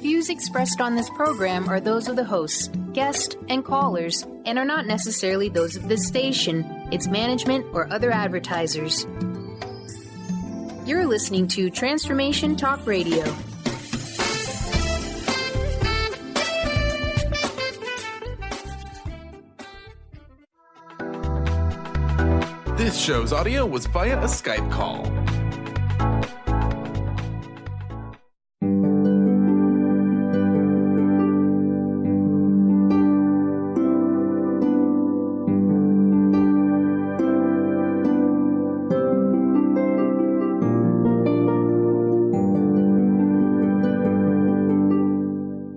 views expressed on this program are those of the hosts, guests, and callers, and are not necessarily those of this station, its management, or other advertisers. You're listening to Transformation Talk Radio. This show's audio was via a Skype call.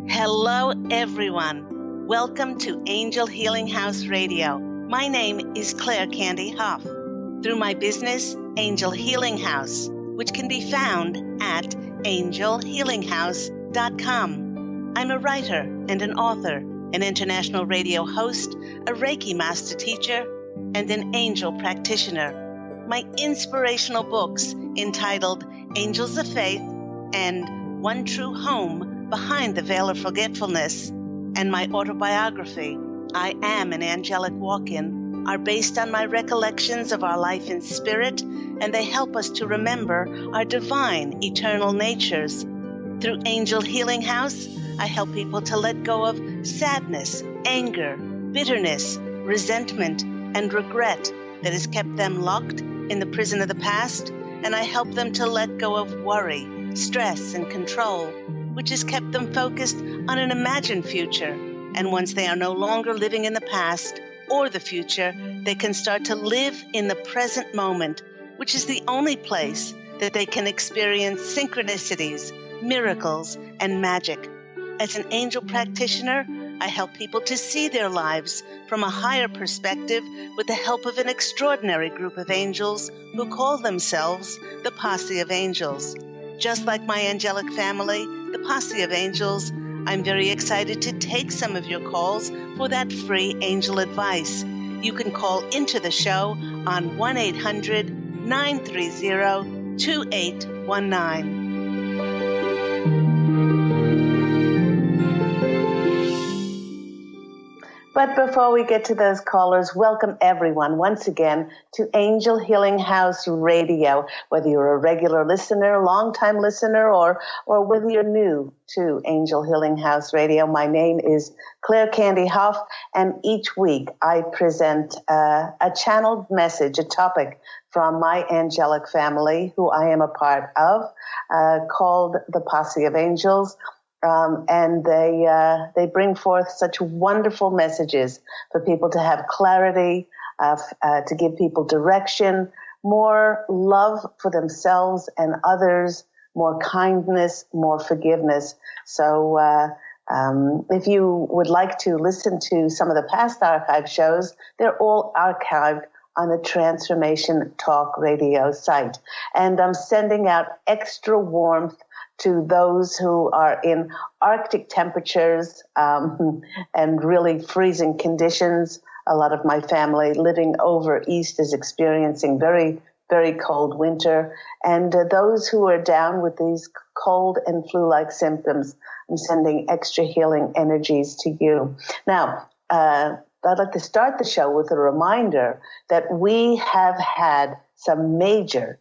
Hello, everyone. Welcome to Angel Healing House Radio. My name is Candy Hough. Through my business, Angel Healing House, which can be found at angelhealinghouse.com. I'm a writer and an author, an international radio host, a Reiki master teacher, and an angel practitioner. My inspirational books entitled Angels of Faith and One True Home Behind the Veil of Forgetfulness, and my autobiography, I Am an Angelic Walk-In, are based on my recollections of our life in spirit, and they help us to remember our divine, eternal natures. Through Angel Healing House, I help people to let go of sadness, anger, bitterness, resentment, and regret that has kept them locked in the prison of the past, and I help them to let go of worry, stress, and control, which has kept them focused on an imagined future. And once they are no longer living in the past or the future, they can start to live in the present moment, which is the only place that they can experience synchronicities, miracles, and magic. As an angel practitioner, I help people to see their lives from a higher perspective with the help of an extraordinary group of angels who call themselves the Posse of Angels. Just like my angelic family, the Posse of Angels, I'm very excited to take some of your calls for that free angel advice. You can call into the show on 1-800-930-2819. But before we get to those callers, welcome everyone once again to Angel Healing House Radio. Whether you're a regular listener, long-time listener, or whether you're new to Angel Healing House Radio, my name is Candy Hough, and each week I present a channeled message, a topic from my angelic family, who I am a part of, called the Posse of Angels. And they bring forth such wonderful messages for people to have clarity, to give people direction, more love for themselves and others, more kindness, more forgiveness. So if you would like to listen to some of the past archive shows, they're all archived on the Transformation Talk Radio site. And I'm sending out extra warmth to those who are in Arctic temperatures and really freezing conditions. A lot of my family living over east is experiencing very, very cold winter. And those who are down with these cold and flu-like symptoms, I'm sending extra healing energies to you. Now, I'd like to start the show with a reminder that we have had some major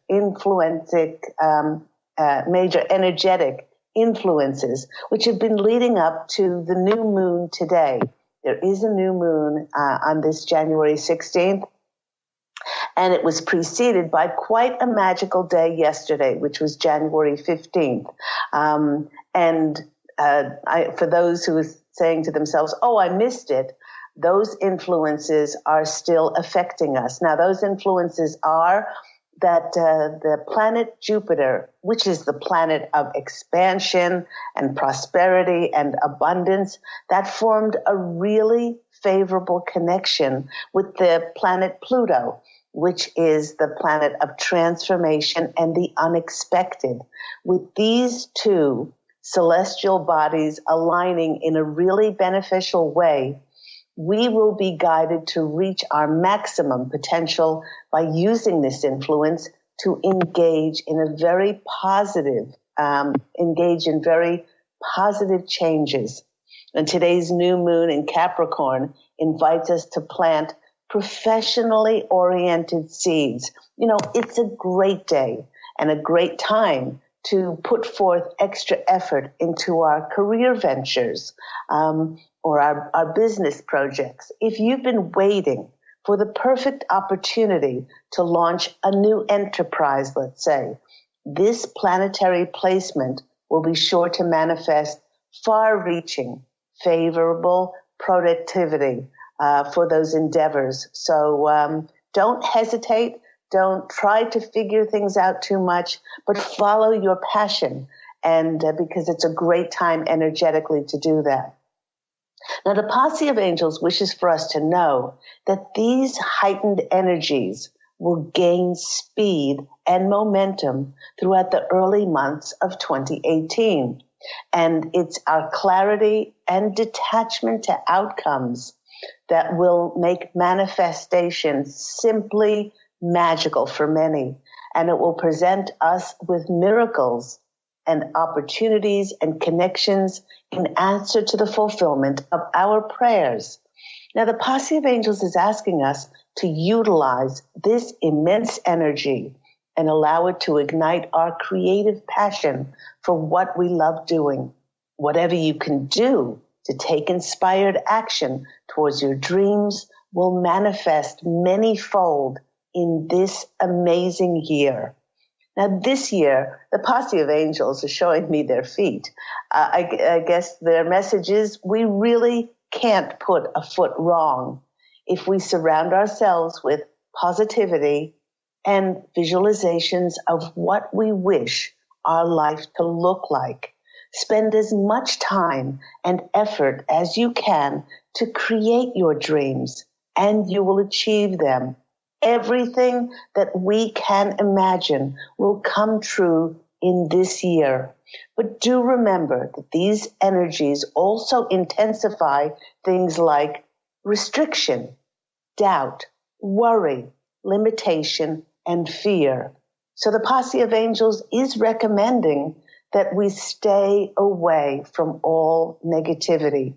major energetic influences, which have been leading up to the new moon today. There is a new moon on this January 16th, and it was preceded by quite a magical day yesterday, which was January 15th. For those who are saying to themselves, oh, I missed it, those influences are still affecting us. Now, those influences are that the planet Jupiter, which is the planet of expansion and prosperity and abundance, that formed a really favorable connection with the planet Pluto, which is the planet of transformation and the unexpected. With these two celestial bodies aligning in a really beneficial way, we will be guided to reach our maximum potential by using this influence to engage in a very positive, engage in very positive changes. And today's new moon in Capricorn invites us to plant professionally oriented seeds. It's a great day and a great time to put forth extra effort into our career ventures or our business projects. If you've been waiting for the perfect opportunity to launch a new enterprise, let's say, this planetary placement will be sure to manifest far-reaching, favorable productivity for those endeavors. So don't hesitate. Don't try to figure things out too much, but follow your passion, and because it's a great time energetically to do that. Now, the Posse of Angels wishes for us to know that these heightened energies will gain speed and momentum throughout the early months of 2018. And it's our clarity and detachment to outcomes that will make manifestation simply magical for many. And it will present us with miracles and opportunities and connections in answer to the fulfillment of our prayers. Now, the Posse of Angels is asking us to utilize this immense energy and allow it to ignite our creative passion for what we love doing. Whatever you can do to take inspired action towards your dreams will manifest many-fold in this amazing year. Now, this year, the Posse of Angels are showing me their feet. I guess their message is we really can't put a foot wrong if we surround ourselves with positivity and visualizations of what we wish our life to look like. Spend as much time and effort as you can to create your dreams, and you will achieve them. Everything that we can imagine will come true in this year. But do remember that these energies also intensify things like restriction, doubt, worry, limitation, and fear. So the Posse of Angels is recommending that we stay away from all negativity.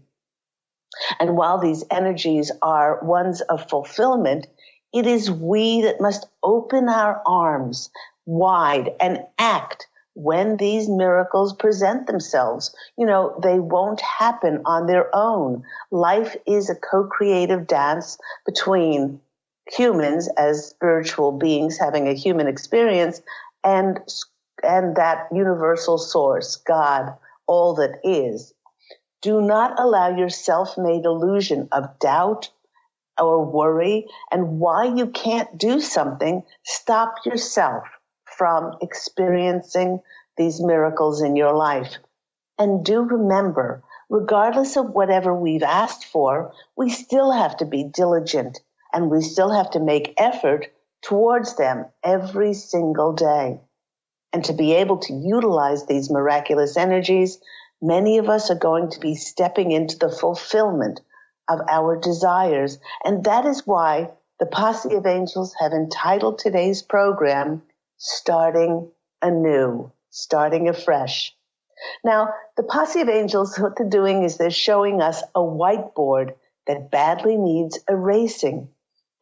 And while these energies are ones of fulfillment, it is we that must open our arms wide and act when these miracles present themselves. They won't happen on their own. Life is a co-creative dance between humans as spiritual beings having a human experience and that universal source, God, all that is. Do not allow your self-made illusion of doubt or worry and why you can't do something stop yourself from experiencing these miracles in your life. And do remember, regardless of whatever we've asked for, we still have to be diligent and we still have to make effort towards them every single day. And to be able to utilize these miraculous energies, many of us are going to be stepping into the fulfillment of our desires. And that is why the Posse of Angels have entitled today's program, Starting Anew, Starting Afresh. Now, the Posse of Angels, what they're doing is they're showing us a whiteboard that badly needs erasing.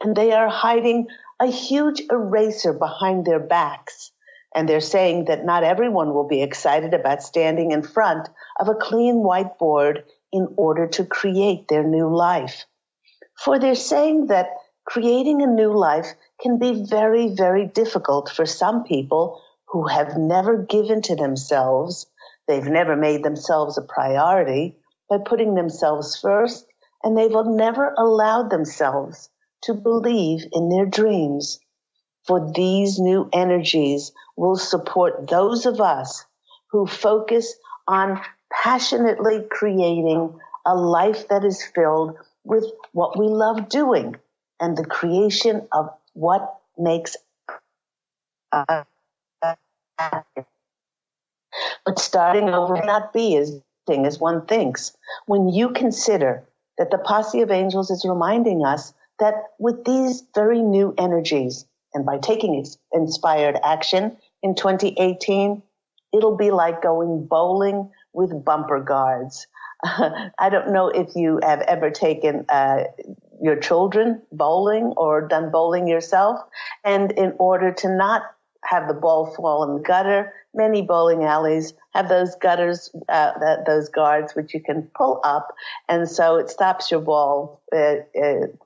And they are hiding a huge eraser behind their backs. And they're saying that not everyone will be excited about standing in front of a clean whiteboard in order to create their new life. For they're saying that creating a new life can be very, very difficult for some people who have never given to themselves. They've never made themselves a priority by putting themselves first, and they've never allowed themselves to believe in their dreams. For these new energies will support those of us who focus on passionately creating a life that is filled with what we love doing and the creation of what makes us happy. But starting over may not be as thing as one thinks. When you consider that the Posse of Angels is reminding us that with these very new energies, and by taking inspired action in 2018, it'll be like going bowling with bumper guards. I don't know if you have ever taken your children bowling or done bowling yourself. And in order to not have the ball fall in the gutter, many bowling alleys have those gutters, those guards, which you can pull up. And so it stops your ball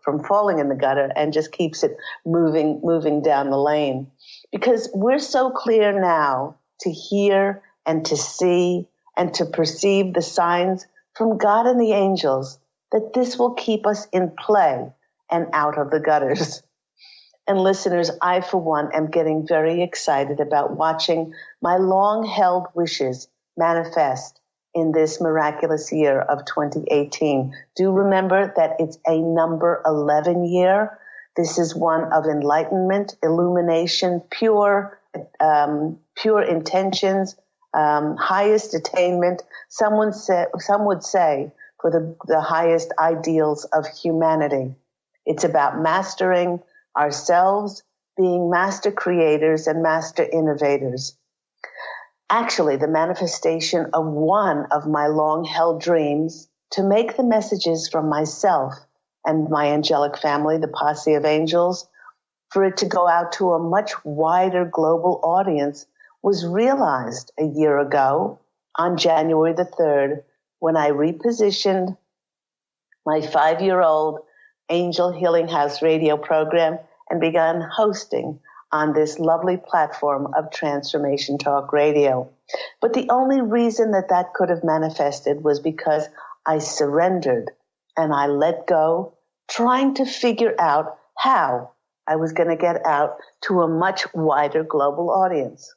from falling in the gutter and just keeps it moving down the lane. Because we're so clear now to hear and to see and to perceive the signs from God and the angels that this will keep us in play and out of the gutters. And listeners, I, for one, am getting very excited about watching my long-held wishes manifest in this miraculous year of 2018. Do remember that it's a number 11 year. This is one of enlightenment, illumination, pure intentions, highest attainment. Some would say for the highest ideals of humanity. It's about mastering ourselves, being master creators and master innovators. Actually, the manifestation of one of my long-held dreams to make the messages from myself and my angelic family, the Posse of Angels, for it to go out to a much wider global audience was realized a year ago on January the 3rd when I repositioned my 5-year-old Angel Healing House radio program and began hosting on this lovely platform of Transformation Talk Radio. But the only reason that could have manifested was because I surrendered and I let go, trying to figure out how I was going to get out to a much wider global audience.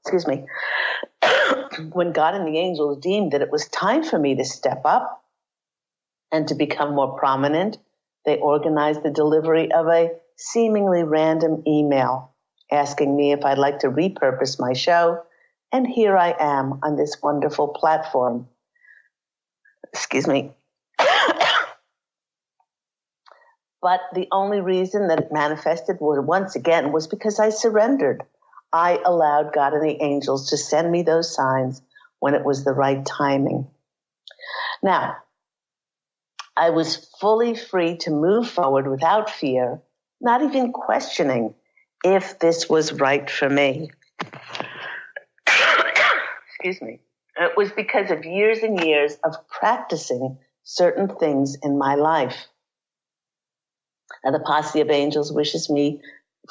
Excuse me. When God and the angels deemed that it was time for me to step up and to become more prominent, they organized the delivery of a seemingly random email asking me if I'd like to repurpose my show. And here I am on this wonderful platform. Excuse me. But the only reason that it manifested once again was because I surrendered. I allowed God and the angels to send me those signs when it was the right timing. Now, I was fully free to move forward without fear, not even questioning if this was right for me. Excuse me. It was because of years and years of practicing certain things in my life. And the Posse of Angels wishes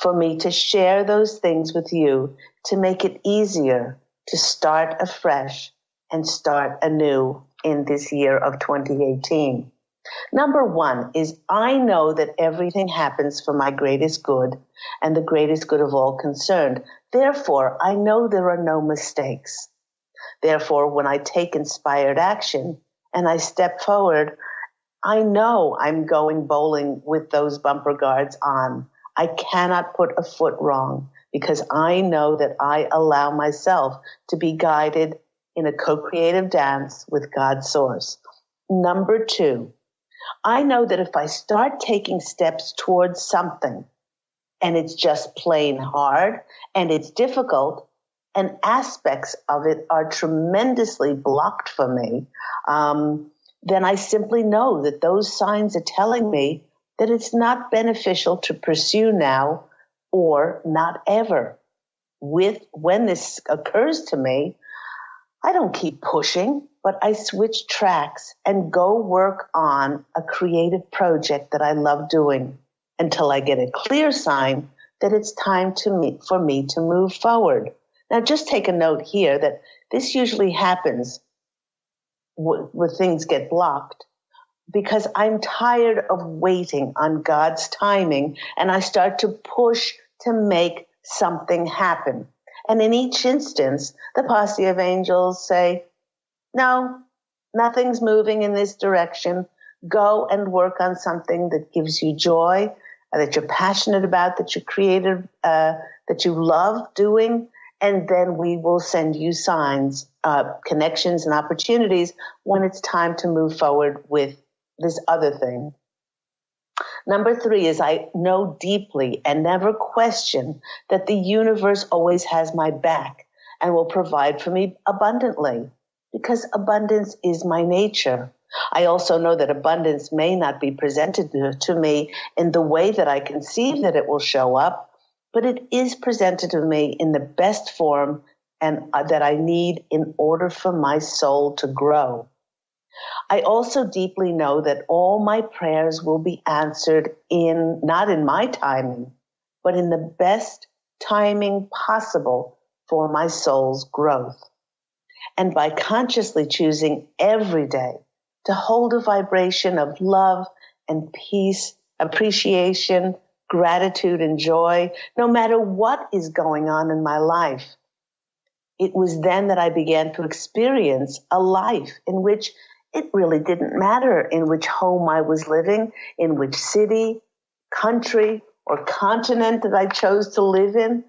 for me to share those things with you to make it easier to start afresh and start anew in this year of 2018. Number one is I know that everything happens for my greatest good and the greatest good of all concerned. Therefore, I know there are no mistakes. Therefore, when I take inspired action and I step forward, I know I'm going bowling with those bumper guards on. I cannot put a foot wrong because I know that I allow myself to be guided in a co-creative dance with God's source. Number two, I know that if I start taking steps towards something and it's just plain hard and it's difficult and aspects of it are tremendously blocked for me, then I simply know that those signs are telling me that it's not beneficial to pursue now or not ever. When this occurs to me, I don't keep pushing, but I switch tracks and go work on a creative project that I love doing until I get a clear sign that it's time for me to move forward. Now, just take a note here that this usually happens when things get blocked because I'm tired of waiting on God's timing and I start to push to make something happen. And in each instance, the Posse of Angels say, no, nothing's moving in this direction. Go and work on something that gives you joy, that you're passionate about, that you're creative, that you love doing. And then we will send you signs, connections and opportunities when it's time to move forward with this other thing. Number three is I know deeply and never question that the universe always has my back, and will provide for me abundantly, because abundance is my nature. I also know that abundance may not be presented to me in the way that I conceive that it will show up, but it is presented to me in the best form and that I need in order for my soul to grow. I also deeply know that all my prayers will be answered not in my timing, but in the best timing possible for my soul's growth. And by consciously choosing every day to hold a vibration of love and peace, appreciation, gratitude, and joy, no matter what is going on in my life, it was then that I began to experience a life in which it really didn't matter in which home I was living, in which city, country, or continent that I chose to live in.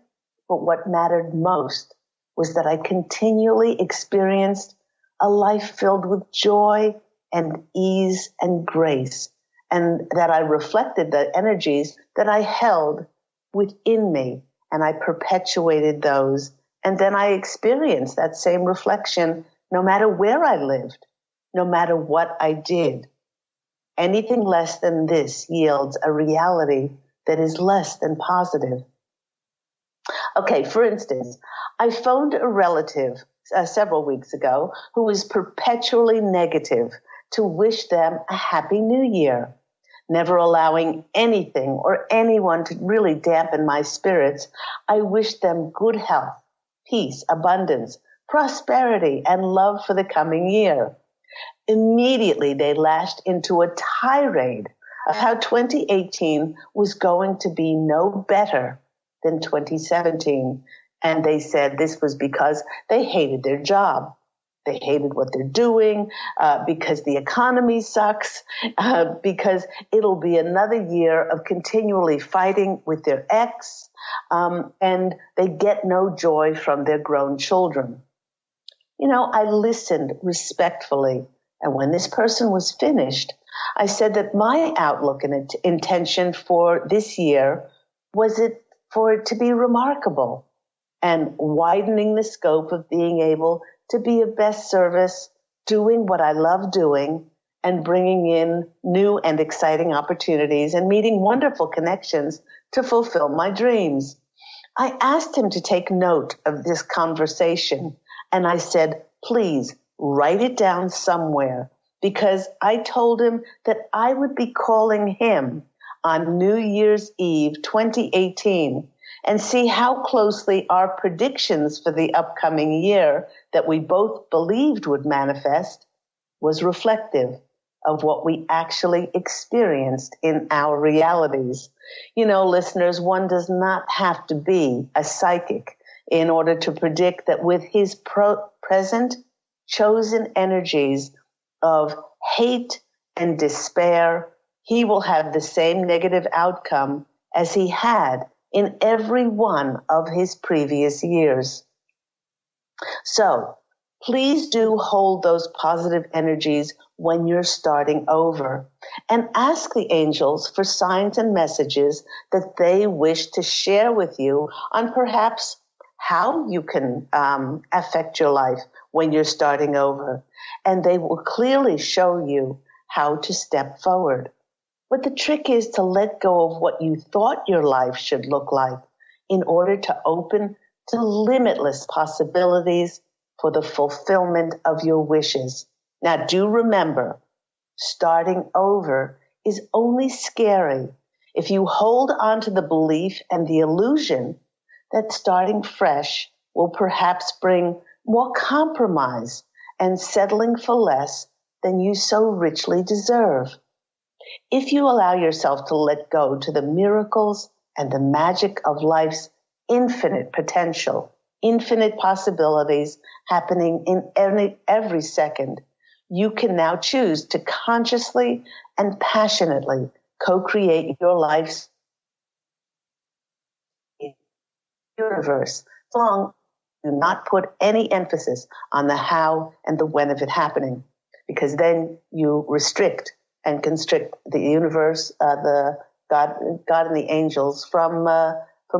But what mattered most was that I continually experienced a life filled with joy and ease and grace, and that I reflected the energies that I held within me, and I perpetuated those. And then I experienced that same reflection no matter where I lived, no matter what I did. Anything less than this yields a reality that is less than positive. Okay, for instance, I phoned a relative several weeks ago who was perpetually negative to wish them a happy new year. Never allowing anything or anyone to really dampen my spirits, I wished them good health, peace, abundance, prosperity, and love for the coming year. Immediately, they lashed into a tirade of how 2018 was going to be no better than 2017. And they said this was because they hated their job. They hated what they're doing, because the economy sucks, because it'll be another year of continually fighting with their ex, and they get no joy from their grown children. You know, I listened respectfully, and when this person was finished, I said that my outlook and intention for this year was for it to be remarkable and widening the scope of being able to be of best service, doing what I love doing, and bringing in new and exciting opportunities and meeting wonderful connections to fulfill my dreams. I asked him to take note of this conversation, and I said, please write it down somewhere, because I told him that I would be calling him on New Year's Eve 2018 and see how closely our predictions for the upcoming year that we both believed would manifest was reflective of what we actually experienced in our realities. You know, listeners, one does not have to be a psychic in order to predict that with his present chosen energies of hate and despair, he will have the same negative outcome as he had in every one of his previous years. So please do hold those positive energies when you're starting over, and ask the angels for signs and messages that they wish to share with you on perhaps how you can affect your life when you're starting over. And they will clearly show you how to step forward. But the trick is to let go of what you thought your life should look like in order to open to limitless possibilities for the fulfillment of your wishes. Now, do remember, starting over is only scary if you hold on to the belief and the illusion that starting fresh will perhaps bring more compromise and settling for less than you so richly deserve. If you allow yourself to let go to the miracles and the magic of life's infinite potential, infinite possibilities happening in every second, you can now choose to consciously and passionately co-create your life's universe. As long as you do not put any emphasis on the how and the when of it happening, because then you restrict and constrict the universe, the God and the angels from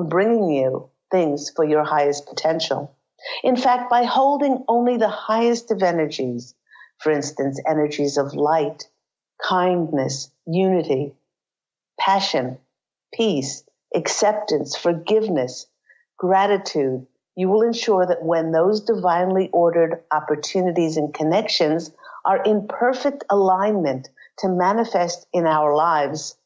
bringing you things for your highest potential. In fact, by holding only the highest of energies, for instance, energies of light, kindness, unity, passion, peace, acceptance, forgiveness, gratitude, you will ensure that when those divinely ordered opportunities and connections are in perfect alignment to manifest in our lives,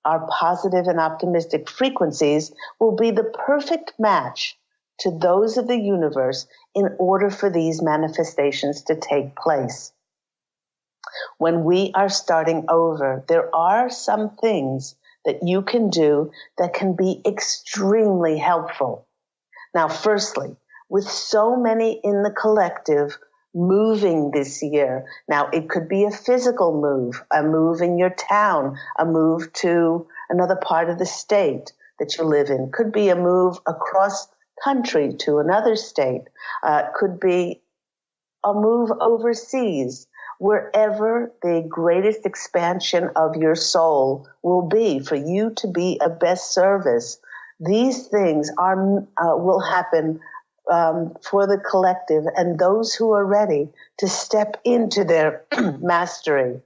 our positive and optimistic frequencies will be the perfect match to those of the universe in order for these manifestations to take place. When we are starting over, there are some things that you can do that can be extremely helpful. Now, firstly, with so many in the collective moving this year, now it could be a physical move, a move in your town, a move to another part of the state that you live in, could be a move across country to another state, could be a move overseas, wherever the greatest expansion of your soul will be for you to be of best service. These things will happen for the collective and those who are ready to step into their mastery.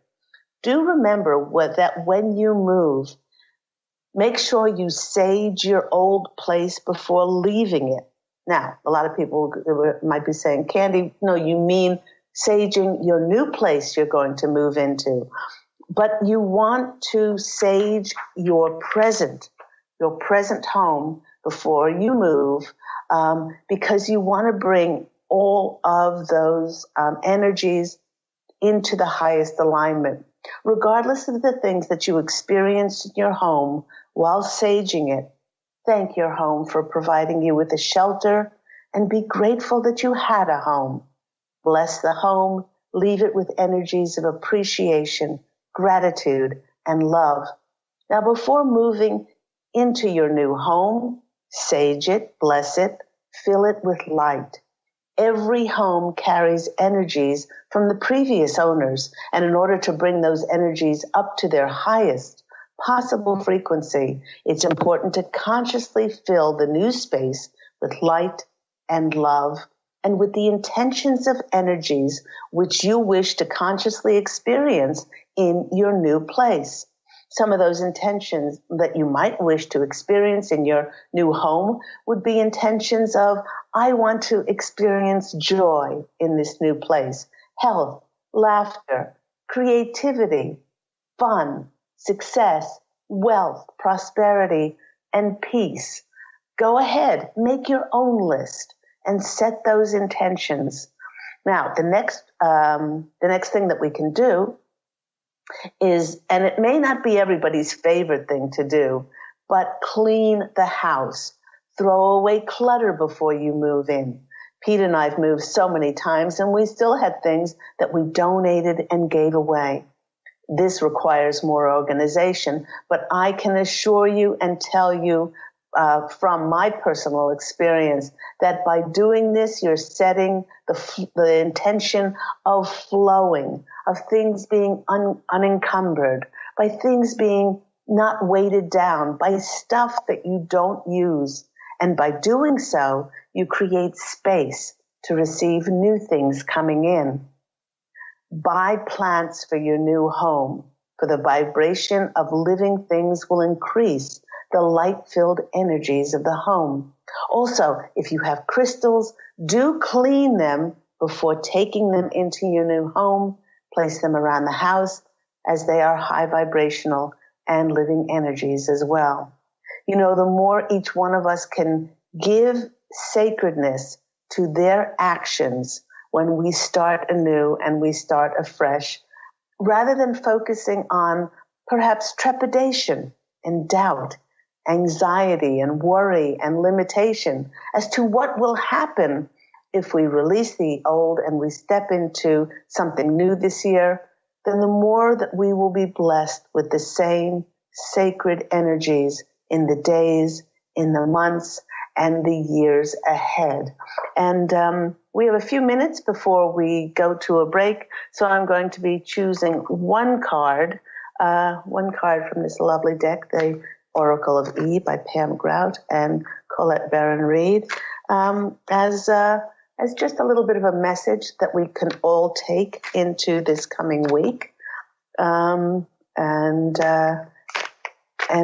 Do remember that when you move, make sure you sage your old place before leaving it. Now, a lot of people might be saying, Candy, no, you mean saging your new place you're going to move into. But you want to sage your present home before you move, because you want to bring all of those energies into the highest alignment. Regardless of the things that you experienced in your home while saging it, thank your home for providing you with a shelter and be grateful that you had a home. Bless the home, leave it with energies of appreciation, gratitude, and love. Now, before moving into your new home, sage it, bless it, fill it with light. Every home carries energies from the previous owners, and in order to bring those energies up to their highest possible frequency, it's important to consciously fill the new space with light and love and with the intentions of energies which you wish to consciously experience in your new place. Some of those intentions that you might wish to experience in your new home would be intentions of, I want to experience joy in this new place, health, laughter, creativity, fun, success, wealth, prosperity, and peace. Go ahead, make your own list and set those intentions. Now, the next thing that we can do is, and it may not be everybody's favorite thing to do, but clean the house. Throw away clutter before you move in. Pete and I have moved so many times, and we still had things that we donated and gave away. This requires more organization, but I can assure you and tell you from my personal experience that by doing this, you're setting the intention of flowing, of things being unencumbered, by things being not weighted down, by stuff that you don't use. And by doing so, you create space to receive new things coming in. Buy plants for your new home, for the vibration of living things will increase the light-filled energies of the home. Also, if you have crystals, do clean them before taking them into your new home. Place them around the house, as they are high vibrational and living energies as well. You know, the more each one of us can give sacredness to their actions when we start anew and we start afresh, rather than focusing on perhaps trepidation and doubt, anxiety and worry and limitation as to what will happen if we release the old and we step into something new this year, then the more that we will be blessed with the same sacred energies in the days, in the months, and the years ahead. And we have a few minutes before we go to a break, so I'm going to be choosing one card from this lovely deck, the Oracle of E by Pam Grout and Colette Barron Reed, as as just a little bit of a message that we can all take into this coming week. And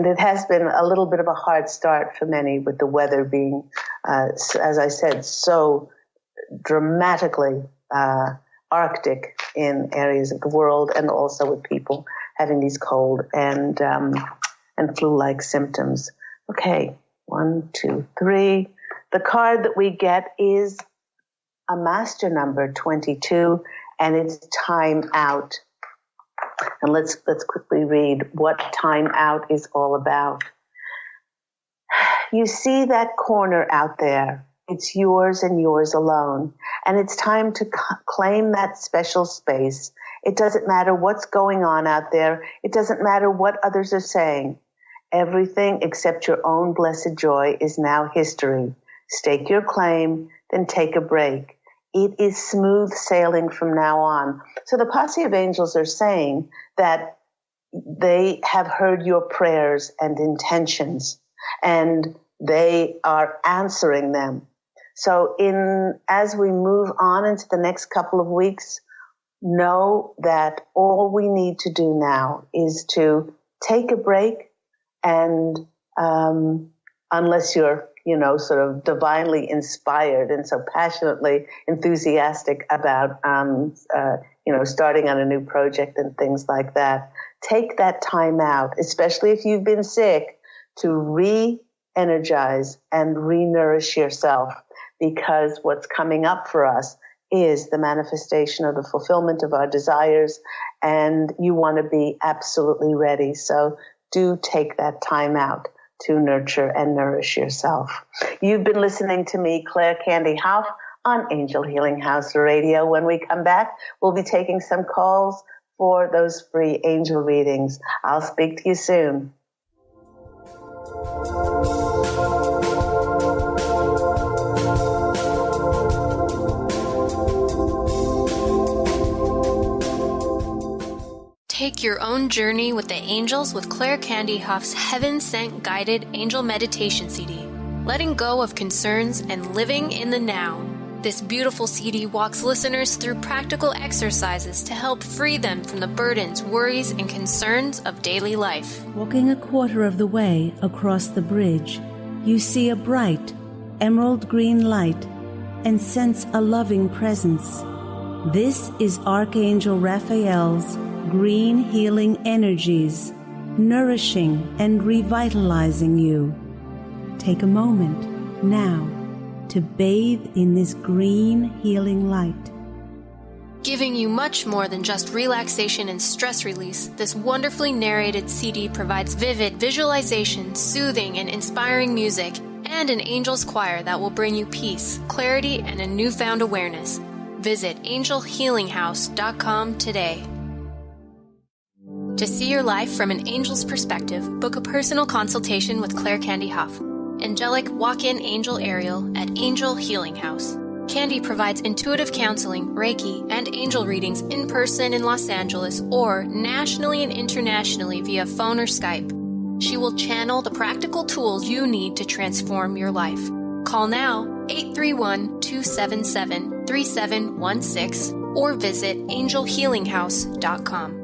it has been a little bit of a hard start for many, with the weather being, as I said, so dramatically Arctic in areas of the world, and also with people having these cold and flu-like symptoms. Okay, 1, 2, 3. The card that we get is a master number 22, and it's time out. And let's quickly read what time out is all about. You see that corner out there. It's yours and yours alone. And it's time to claim that special space. It doesn't matter what's going on out there. It doesn't matter what others are saying. Everything except your own blessed joy is now history. Stake your claim, then take a break. It is smooth sailing from now on. So the Posse of Angels are saying that they have heard your prayers and intentions, and they are answering them. So as we move on into the next couple of weeks, know that all we need to do now is to take a break, and unless you're sort of divinely inspired and so passionately enthusiastic about, starting on a new project and things like that, take that time out, especially if you've been sick, to re-energize and re-nourish yourself, because what's coming up for us is the manifestation of the fulfillment of our desires, and you want to be absolutely ready. So do take that time out to nurture and nourish yourself. You've been listening to me, Claire Candy Hough, on Angel Healing House Radio. When we come back, we'll be taking some calls for those free angel readings. I'll speak to you soon. Take your own journey with the angels with Claire Candy Hough's Heaven-Sent Guided Angel Meditation CD, letting go of concerns and living in the now. This beautiful CD walks listeners through practical exercises to help free them from the burdens, worries, and concerns of daily life. Walking a quarter of the way across the bridge, you see a bright, emerald green light and sense a loving presence. This is Archangel Raphael's green healing energies, nourishing and revitalizing you. Take a moment now to bathe in this green healing light. Giving you much more than just relaxation and stress release, this wonderfully narrated CD provides vivid visualization, soothing and inspiring music, and an angel's choir that will bring you peace, clarity, and a newfound awareness. Visit angelhealinghouse.com today. To see your life from an angel's perspective, book a personal consultation with Claire Candy Hough, angelic walk-in angel Ariel at Angel Healing House. Candy provides intuitive counseling, Reiki, and angel readings in person in Los Angeles or nationally and internationally via phone or Skype. She will channel the practical tools you need to transform your life. Call now 831-277-3716 or visit angelhealinghouse.com.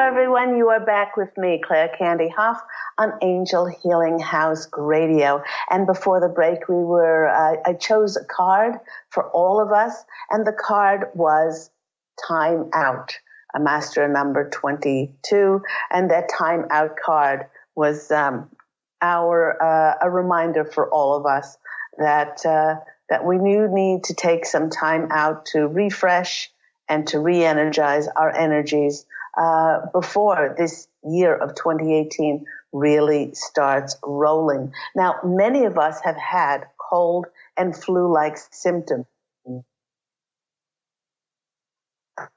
Everyone, you are back with me, Claire Candy Hough, on Angel Healing House Radio. And before the break, I chose a card for all of us, and the card was Time Out, a master number 22, and that Time Out card was a reminder for all of us that we need to take some time out to refresh and to re-energize our energies before this year of 2018 really starts rolling. Now, many of us have had cold and flu-like symptoms.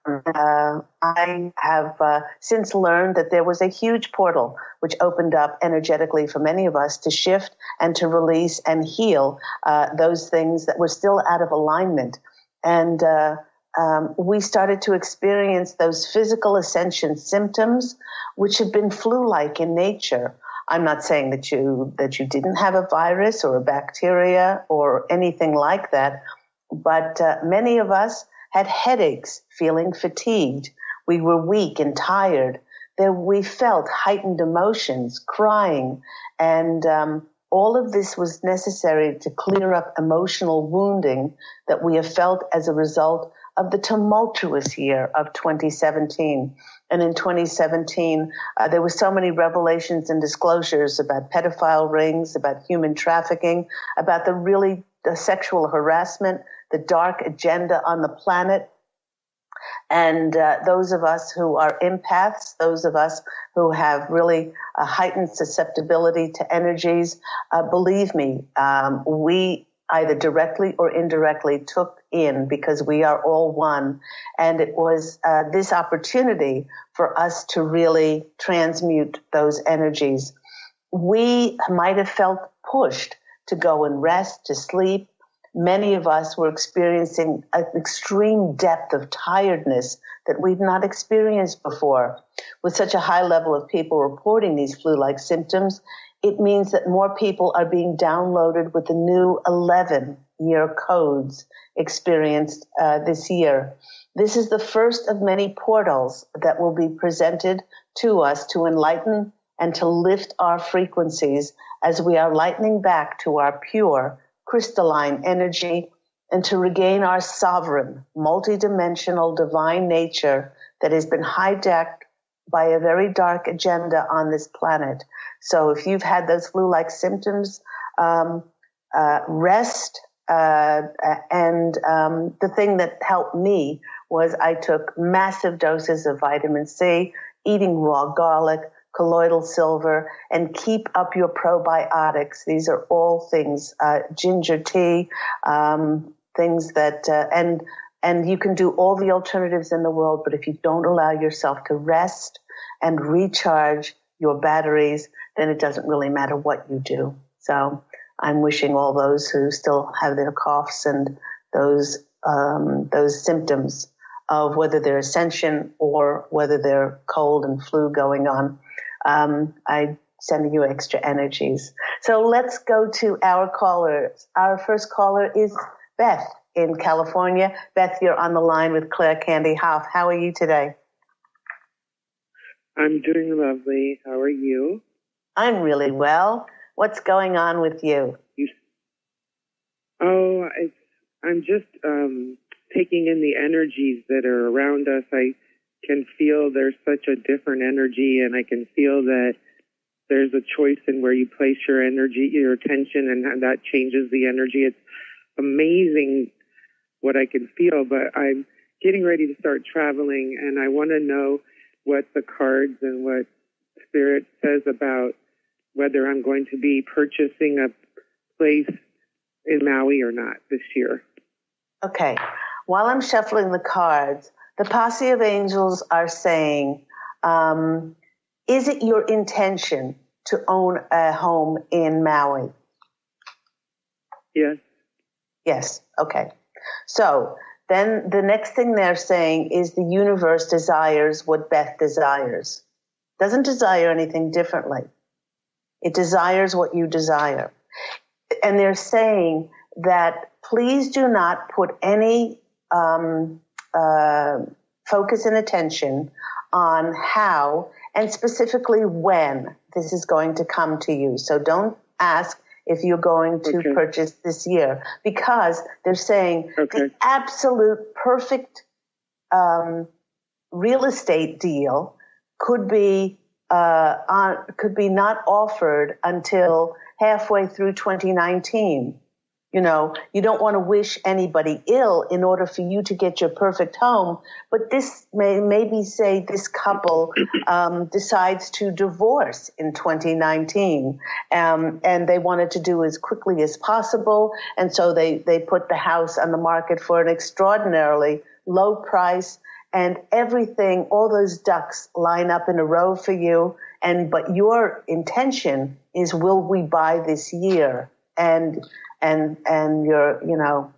I have since learned that there was a huge portal which opened up energetically for many of us to shift and to release and heal those things that were still out of alignment. And we started to experience those physical ascension symptoms, which had been flu-like in nature. I'm not saying that you didn't have a virus or a bacteria or anything like that, but many of us had headaches, feeling fatigued. We were weak and tired. We felt heightened emotions, crying, and all of this was necessary to clear up emotional wounding that we have felt as a result of the tumultuous year of 2017. And in 2017, there were so many revelations and disclosures about pedophile rings, about human trafficking, about the sexual harassment, the dark agenda on the planet. And those of us who are empaths, those of us who have really a heightened susceptibility to energies, believe me, we either directly or indirectly took in, because we are all one. And it was this opportunity for us to really transmute those energies. We might have felt pushed to go and rest, to sleep. Many of us were experiencing an extreme depth of tiredness that we've not experienced before. With such a high level of people reporting these flu-like symptoms, it means that more people are being downloaded with the new 11-year codes experienced this year. This is the first of many portals that will be presented to us to enlighten and to lift our frequencies as we are lightening back to our pure, crystalline energy and to regain our sovereign, multidimensional divine nature that has been hijacked by a very dark agenda on this planet. So if you've had those flu-like symptoms, rest. And the thing that helped me was I took massive doses of vitamin C, eating raw garlic, colloidal silver, and keep up your probiotics. These are all things, ginger tea, things that, and you can do all the alternatives in the world, but if you don't allow yourself to rest and recharge your batteries, then it doesn't really matter what you do. So I'm wishing all those who still have their coughs and those symptoms of whether they're ascension or whether they're cold and flu going on, I send you extra energies. So let's go to our callers. Our first caller is Beth in California. Beth, you're on the line with Claire Candy Hough. How are you today? I'm doing lovely. How are you? I'm really well. What's going on with you? I'm just taking in the energies that are around us. I can feel there's such a different energy, and I can feel that there's a choice in where you place your energy, your attention, and that changes the energy. It's amazing what I can feel, but I'm getting ready to start traveling, and I want to know what the cards and what Spirit says about whether I'm going to be purchasing a place in Maui or not this year. Okay. While I'm shuffling the cards, the Posse of Angels are saying, is it your intention to own a home in Maui? Yes. Yes. Okay. So then the next thing they're saying is the universe desires what Beth desires. Doesn't desire anything differently. It desires what you desire. And they're saying that please do not put any focus and attention on how and specifically when this is going to come to you. So don't ask if you're going to purchase this year, because they're saying the absolute perfect real estate deal could be not offered until halfway through 2019. You know, you don't want to wish anybody ill in order for you to get your perfect home. But this maybe say this couple decides to divorce in 2019, and they wanted to do as quickly as possible. And so they put the house on the market for an extraordinarily low price, and everything, all those ducks line up in a row for you. But your intention is, will we buy this year? And you're,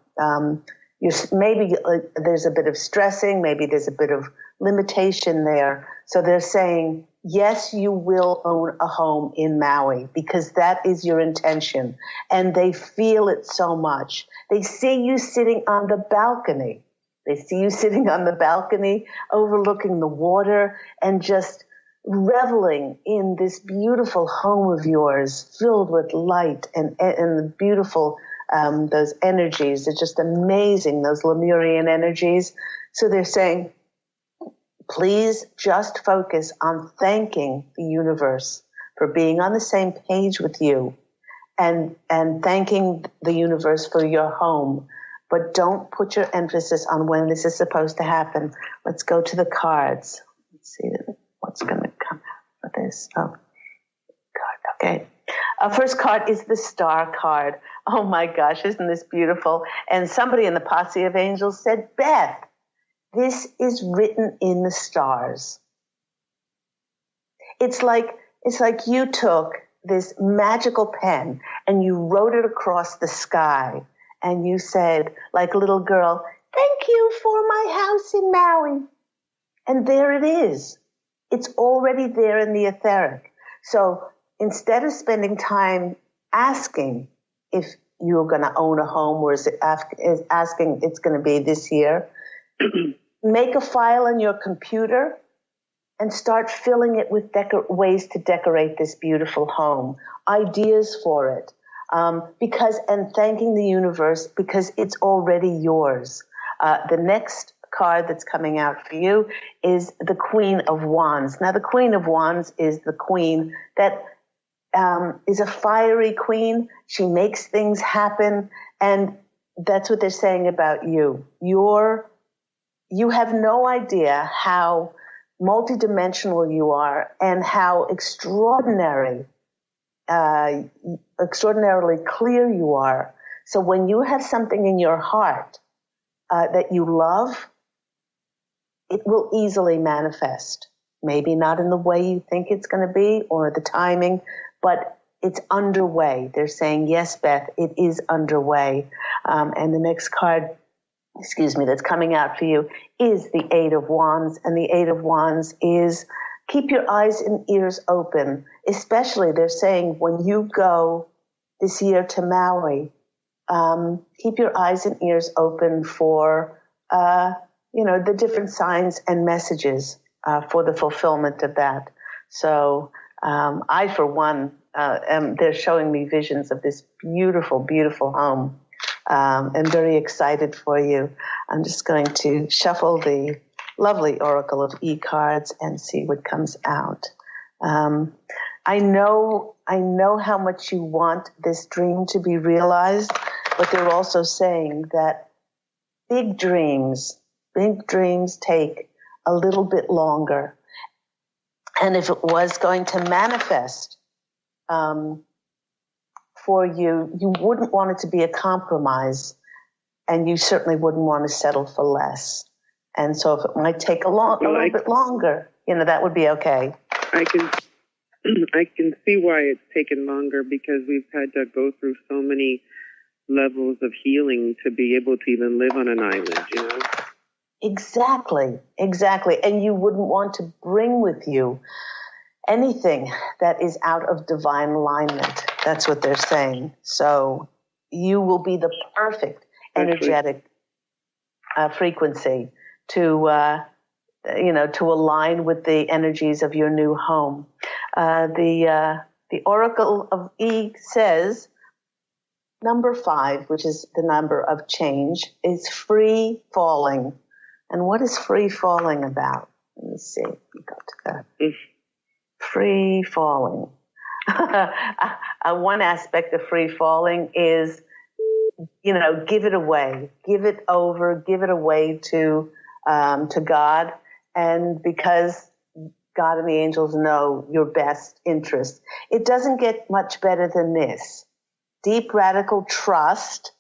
maybe there's a bit of stressing, maybe there's a bit of limitation there. So they're saying, yes, you will own a home in Maui because that is your intention. And they feel it so much. They see you sitting on the balcony. They see you sitting on the balcony overlooking the water and just reveling in this beautiful home of yours filled with light and the beautiful, those energies. They're just amazing, those Lemurian energies. So they're saying, please just focus on thanking the universe for being on the same page with you and thanking the universe for your home. But don't put your emphasis on when this is supposed to happen. Let's go to the cards. Let's see what's going to come out for this. Oh, card. Okay. First card is the Star card. Oh my gosh, isn't this beautiful? And somebody in the Posse of Angels said, Beth, this is written in the stars. It's like you took this magical pen and you wrote it across the sky. And you said, like a little girl, thank you for my house in Maui. And there it is. It's already there in the etheric. So instead of spending time asking if you're going to own a home or is asking it's going to be this year, make a file in your computer and start filling it with ways to decorate this beautiful home, ideas for it. And thanking the universe because it's already yours. The next card that's coming out for you is the Queen of Wands. Now, the Queen of Wands is the queen that is a fiery queen. She makes things happen, and that's what they're saying about you. You have no idea how multidimensional you are and how extraordinarily clear you are. So when you have something in your heart that you love, it will easily manifest. Maybe not in the way you think it's going to be or the timing, but it's underway. They're saying, yes, Beth, it is underway. And the next card, that's coming out for you is the Eight of Wands. And the Eight of Wands is keep your eyes and ears open. Especially, they're saying, when you go this year to Maui, keep your eyes and ears open for, the different signs and messages for the fulfillment of that. So I, for one, they're showing me visions of this beautiful, beautiful home. I'm very excited for you. I'm just going to shuffle the lovely Oracle of E cards and see what comes out. I know how much you want this dream to be realized, but they're also saying that big dreams take a little bit longer. And if it was going to manifest for you, you wouldn't want it to be a compromise, and you certainly wouldn't want to settle for less. And so if it might take a little bit longer, that would be okay. I can see why it's taken longer, because we've had to go through so many levels of healing to be able to even live on an island, Exactly. And you wouldn't want to bring with you anything that is out of divine alignment. That's what they're saying. So you will be the perfect energetic frequency to align with the energies of your new home. The Oracle of E says number 5, which is the number of change, is free falling. And what is free falling about? Let me see. We go to that. Free falling. One aspect of free falling is, give it away, give it over, give it away to God. And because God and the angels know your best interest, it doesn't get much better than this. Deep radical trust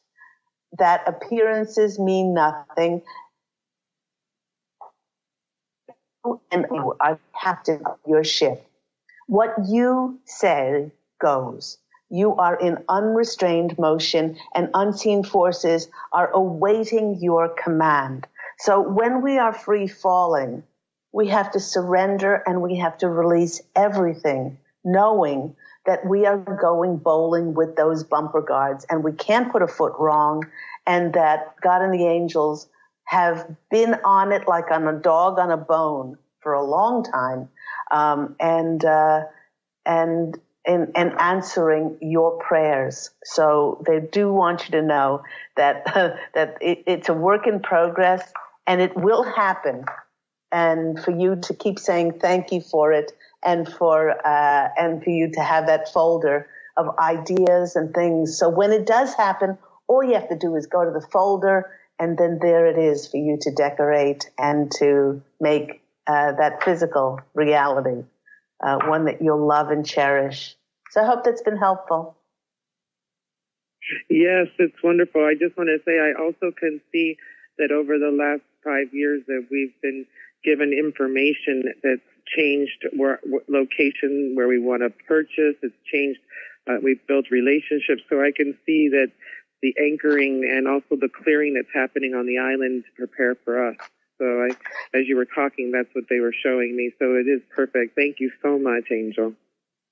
that appearances mean nothing, and you are captain of your ship. What you say goes. You are in unrestrained motion, and unseen forces are awaiting your command. So when we are free falling, we have to surrender and we have to release everything, knowing that we are going bowling with those bumper guards and we can't put a foot wrong, and that God and the angels have been on it like on a dog on a bone for a long time, and answering your prayers. So they do want you to know that it's a work in progress, and it will happen. And for you to keep saying thank you for it, and for you to have that folder of ideas and things. So when it does happen, all you have to do is go to the folder, and then there it is for you to decorate and to make that physical reality, one that you'll love and cherish. So I hope that's been helpful. Yes, it's wonderful. I just want to say I also can see that over the last 5 years that we've been given information that's changed location where we want to purchase. It's changed. We've built relationships. So I can see that the anchoring and also the clearing that's happening on the island to prepare for us. So as you were talking, that's what they were showing me. So it is perfect. Thank you so much, Angel.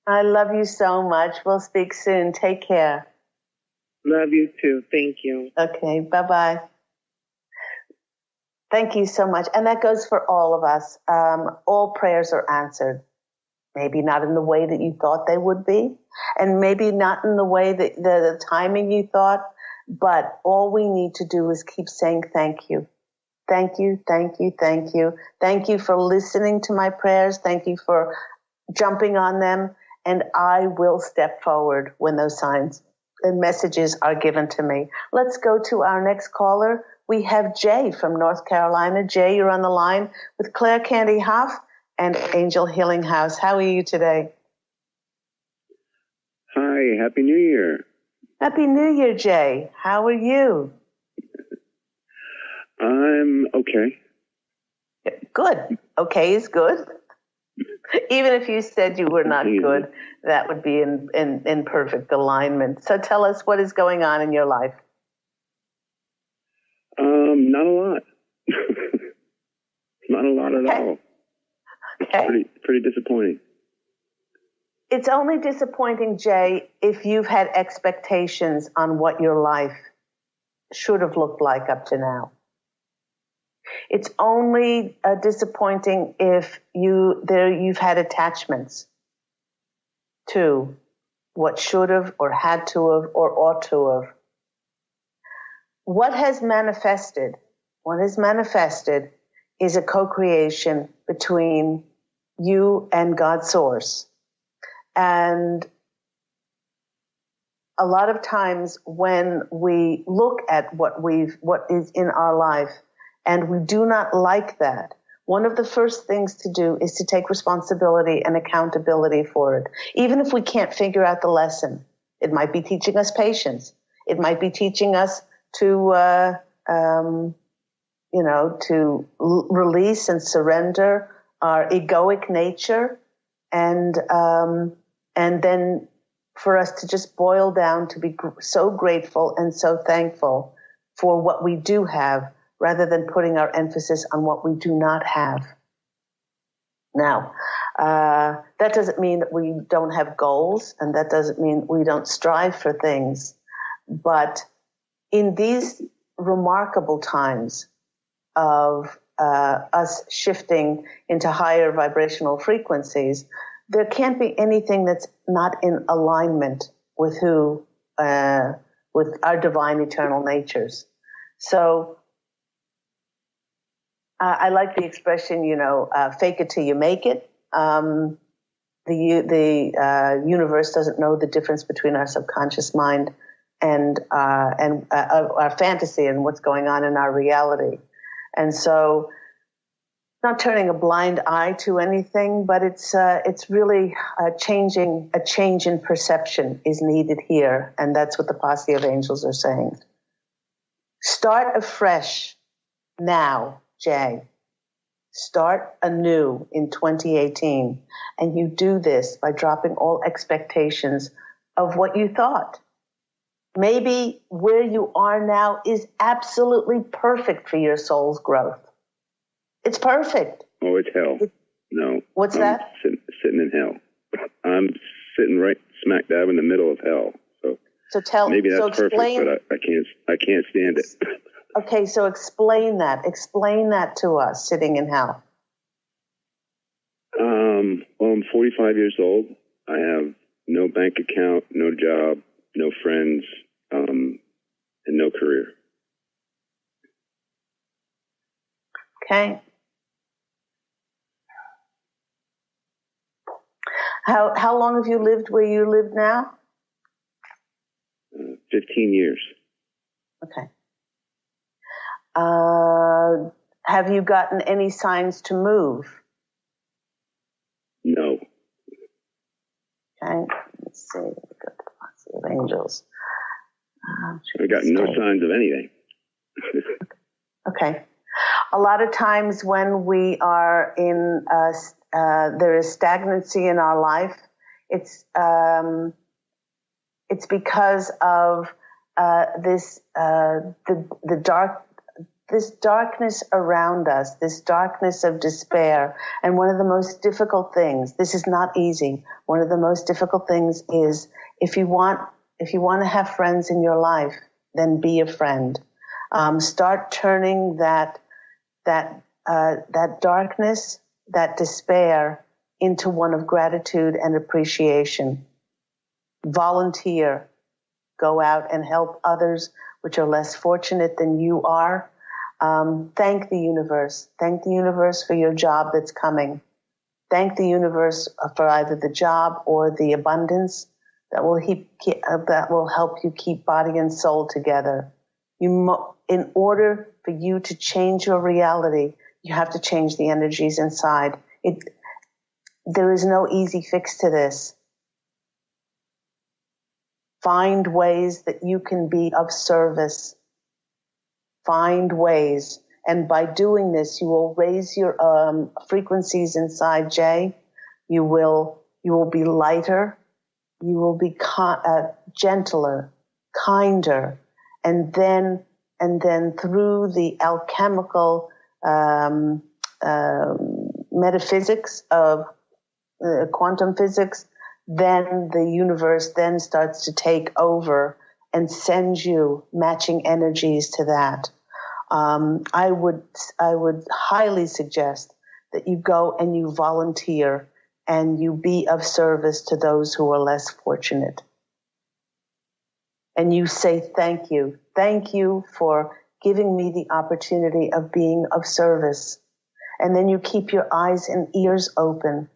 I love you so much. We'll speak soon. Take care. Love you too. Thank you. Okay. Bye-bye. Thank you so much. And that goes for all of us. All prayers are answered. Maybe not in the way that you thought they would be, and maybe not in the way that the timing you thought, but all we need to do is keep saying thank you. Thank you, thank you, thank you. Thank you for listening to my prayers. Thank you for jumping on them. And I will step forward when those signs and messages are given to me. Let's go to our next caller. We have Jay from North Carolina. Jay, you're on the line with Claire Candy Hough and Angel Healing House. How are you today? Hi, Happy New Year. Happy New Year, Jay. How are you? I'm okay. Good. Okay is good. Even if you said you were not good, that would be in perfect alignment. So tell us, what is going on in your life? Not a lot. Not a lot at all. Okay. Pretty disappointing. It's only disappointing, Jay, if you've had expectations on what your life should have looked like up to now. It's only disappointing if you've had attachments to what should have or had to have or ought to have. What has manifested is a co-creation between you and God's source. And a lot of times when we look at what is in our life and we do not like that, one of the first things to do is to take responsibility and accountability for it. Even if we can't figure out the lesson, it might be teaching us patience. It might be teaching us to release and surrender our egoic nature, and then for us to just boil down to be so grateful and so thankful for what we do have, rather than putting our emphasis on what we do not have. Now, that doesn't mean that we don't have goals, and that doesn't mean we don't strive for things. But in these remarkable times of us shifting into higher vibrational frequencies, there can't be anything that's not in alignment with with our divine eternal natures. So I like the expression, fake it till you make it. The universe doesn't know the difference between our subconscious mind and our fantasy and what's going on in our reality. And so, not turning a blind eye to anything, but it's really a change in perception is needed here, and that's what the Posse of Angels are saying. Start afresh now, Jay. Start anew in 2018, and you do this by dropping all expectations of what you thought. Maybe where you are now is absolutely perfect for your soul's growth. It's perfect. Oh, it's hell. No. What's that? Sitting in hell. I'm sitting right smack dab in the middle of hell. So maybe that's perfect, but I can't stand it. Okay, so explain that. Explain that to us, sitting in hell. Well, I'm 45 years old. I have no bank account, no job, no friends, and no career. Okay. How long have you lived where you live now? 15 years. Okay. Have you gotten any signs to move? No. Okay. Let's see. We've got the Posse of Angels. I got no signs of anything. Okay. A lot of times when we are in, there is stagnancy in our life, it's because of this darkness around us, this darkness of despair. And one of the most difficult things, this is not easy. One of the most difficult things is if you want to have friends in your life, then be a friend. Start turning that darkness, that despair, into one of gratitude and appreciation. Volunteer. Go out and help others which are less fortunate than you are. Thank the universe. Thank the universe for your job that's coming. Thank the universe for either the job or the abundance that will help you keep body and soul together. In order for you to change your reality, you have to change the energies inside. There is no easy fix to this. Find ways that you can be of service. Find ways. And by doing this, you will raise your frequencies inside, Jay. You will be lighter. You will be gentler, kinder. And then through the alchemical metaphysics of quantum physics, then the universe then starts to take over and send you matching energies to that. I would highly suggest that you go and you volunteer and you be of service to those who are less fortunate. And you say thank you. Thank you for giving me the opportunity of being of service. And then you keep your eyes and ears open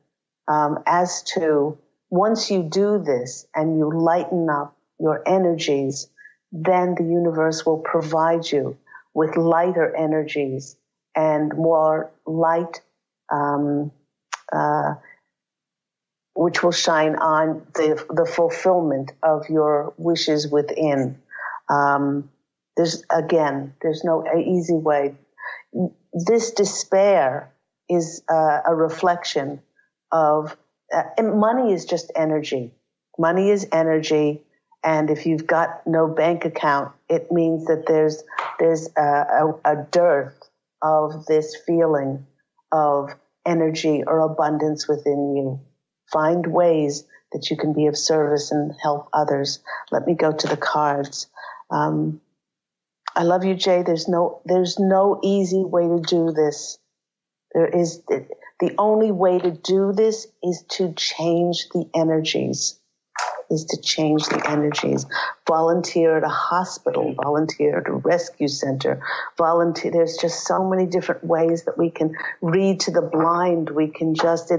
as to once you do this and you lighten up your energies, then the universe will provide you with lighter energies and more light, which will shine on the fulfillment of your wishes within. There's no easy way. This despair is a reflection of money is just energy. Money is energy, and if you've got no bank account, it means that there's a dearth of this feeling of energy or abundance within you. Find ways that you can be of service and help others. Let me go to the cards. I love you, Jay. There's no easy way to do this. The only way to do this is to change the energies. Volunteer at a hospital, volunteer at a rescue center, volunteer. There's just so many different ways that we can read to the blind. We can just,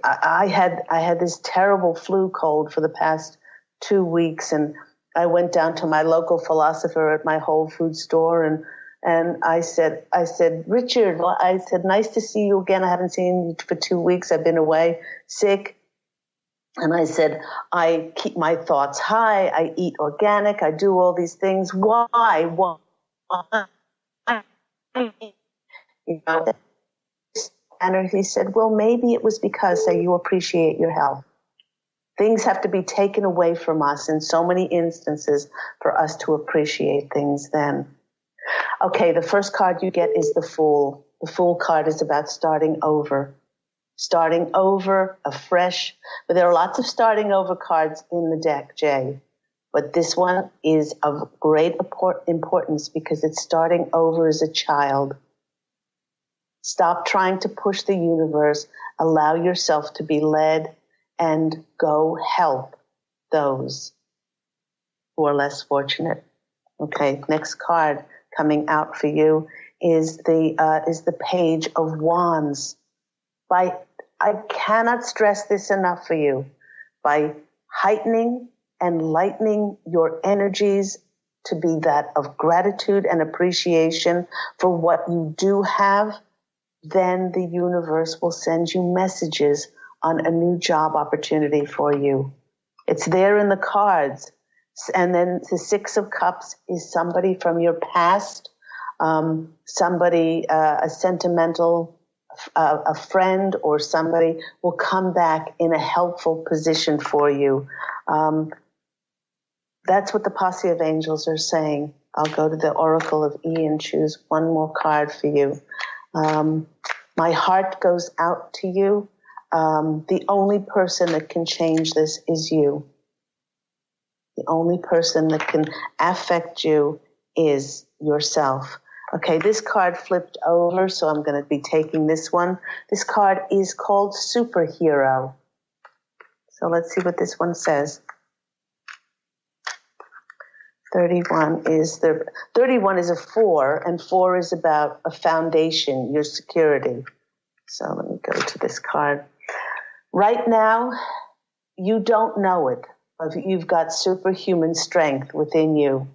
I had this terrible flu cold for the past 2 weeks, and I went down to my local philosopher at my Whole Food store, and I said, Richard, I said, nice to see you again. I haven't seen you for 2 weeks. I've been away, sick. And I said, I keep my thoughts high. I eat organic. I do all these things. Why? You know, and he said, well, maybe it was because you appreciate your health. Things have to be taken away from us in so many instances for us to appreciate things then. Okay, the first card you get is the Fool. The Fool card is about starting over. Starting over, afresh. But there are lots of starting over cards in the deck, Jay. But this one is of great importance because it's starting over as a child. Stop trying to push the universe. Allow yourself to be led and go help those who are less fortunate. Okay, next card coming out for you is the Page of Wands. I cannot stress this enough for you. By heightening and lightening your energies to be that of gratitude and appreciation for what you do have, then the universe will send you messages on a new job opportunity for you. It's there in the cards. And then the Six of Cups is somebody from your past, somebody, a sentimental, a friend or somebody will come back in a helpful position for you. That's what the Posse of Angels are saying. I'll go to the Oracle of E and choose one more card for you. My heart goes out to you. The only person that can change this is you. The only person that can affect you is yourself. Okay, this card flipped over, so I'm going to be taking this one. This card is called Superhero. So let's see what this one says. 31 is a 4, and 4 is about a foundation, your security. So let me go to this card. Right now, you don't know it, but you've got superhuman strength within you.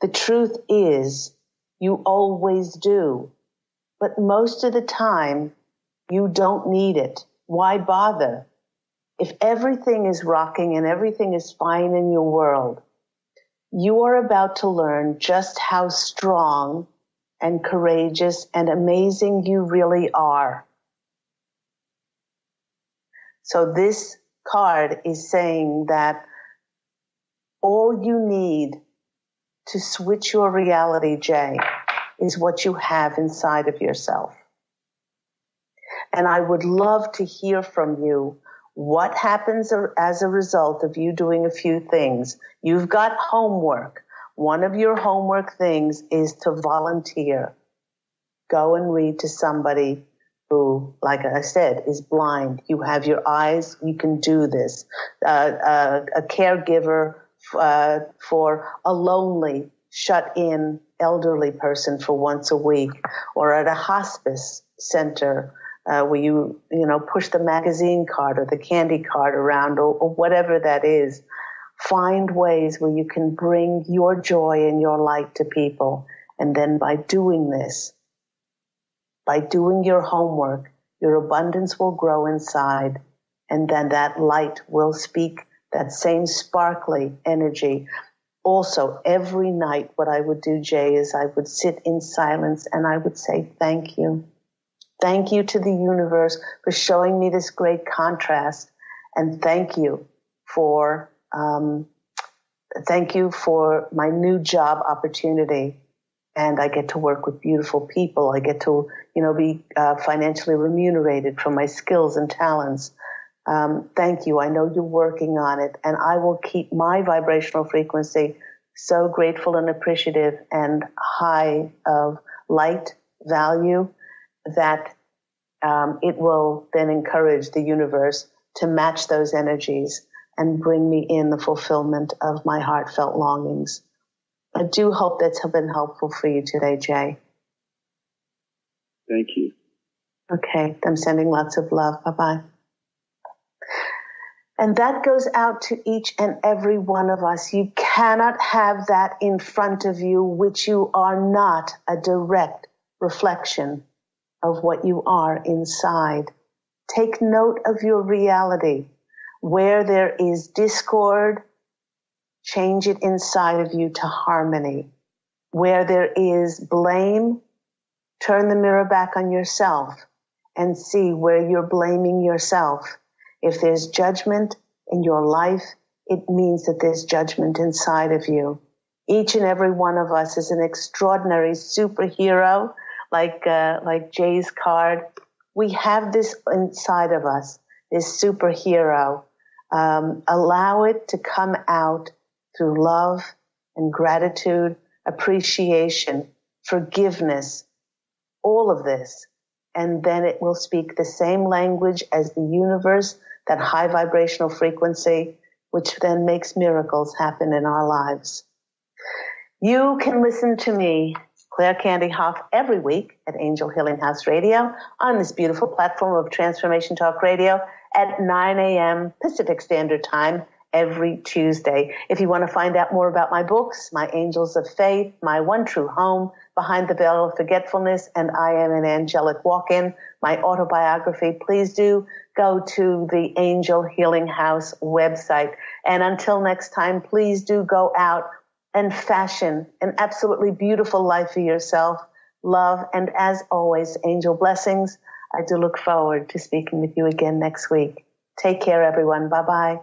The truth is, you always do. But most of the time, you don't need it. Why bother? If everything is rocking and everything is fine in your world, you are about to learn just how strong and courageous and amazing you really are. So this card is saying that all you need to switch your reality, Jay, is what you have inside of yourself. And I would love to hear from you what happens as a result of you doing a few things. You've got homework. One of your homework things is to volunteer. Go and read to somebody who, like I said, is blind. You have your eyes. You can do this. A caregiver for a lonely, shut-in elderly person for once a week, or at a hospice center where you push the magazine card or the candy card around or whatever that is. Find ways where you can bring your joy and your light to people. And then by doing this, by doing your homework, your abundance will grow inside. And then that light will speak that same sparkly energy. Also, every night, what I would do, Jay, is I would sit in silence and I would say, thank you. Thank you to the universe for showing me this great contrast. And thank you for my new job opportunity. And I get to work with beautiful people. I get to, be financially remunerated for my skills and talents. Thank you. I know you're working on it, and I will keep my vibrational frequency so grateful and appreciative and high of light value that it will then encourage the universe to match those energies and bring me in the fulfillment of my heartfelt longings. I do hope that's been helpful for you today, Jay. Thank you. Okay, I'm sending lots of love. Bye-bye. And that goes out to each and every one of us. You cannot have that in front of you, which you are not a direct reflection of what you are inside. Take note of your reality. Where there is discord, change it inside of you to harmony. Where there is blame, turn the mirror back on yourself and see where you're blaming yourself. If there's judgment, in your life, it means that there's judgment inside of you. Each and every one of us is an extraordinary superhero, like Jay's card. We have this inside of us, this superhero. Allow it to come out through love and gratitude, appreciation, forgiveness, all of this. And then it will speak the same language as the universe, that high vibrational frequency, which then makes miracles happen in our lives. You can listen to me, Claire Candy Hough, every week at Angel Healing House Radio on this beautiful platform of Transformation Talk Radio at 9 a.m. Pacific Standard Time every Tuesday. If you want to find out more about my books, My Angels of Faith, My One True Home, Behind the Veil of Forgetfulness, and I Am an Angelic Walk-In, my autobiography, please do go to the Angel Healing House website. And until next time, please do go out and fashion an absolutely beautiful life for yourself. Love, and as always, angel blessings. I do look forward to speaking with you again next week. Take care, everyone. Bye-bye.